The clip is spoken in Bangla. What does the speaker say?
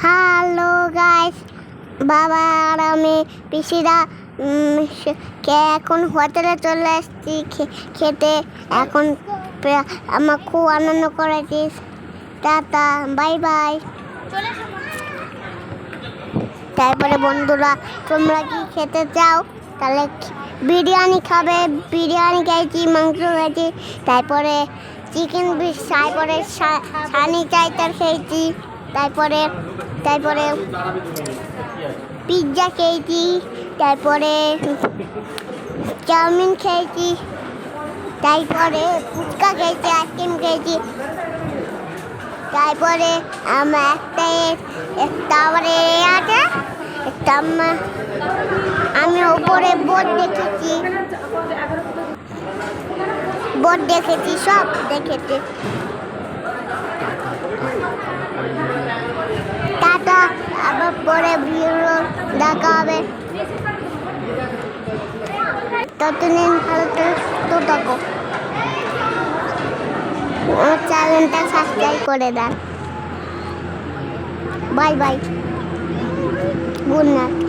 হ্যালো গাইস, বাবা আর আমি পিসিরা এখন হোটেলে চলে এসেছি খেতে। এখন আমার খুব আনন্দ করেছি। Tata, bye bye. তারপরে বন্ধুরা, তোমরা কি খেতে চাও? তাহলে বিরিয়ানি খাবে? বিরিয়ানি খেয়েছি, মাংস খেয়েছি, তারপরে চিকেন বিশ, তারপরে সানি চাইটার খেয়েছি, তারপরে পিৎজা খেয়েছি, তারপরে চাউমিন খেয়েছি, তারপরে ফুচকা খেয়েছি, আইসক্রিম খেয়েছি, তারপরে আমার তারপরে আছে আমি ওপরে বোর্ড দেখেছি, সব দেখেছি। টাটা, আবার পরে ভিডিও দেখা হবে। ততদিন ভালো সুস্থ থাকো। আমার চ্যানেলটা সাবস্ক্রাইব করে দেন। Bye bye, good night.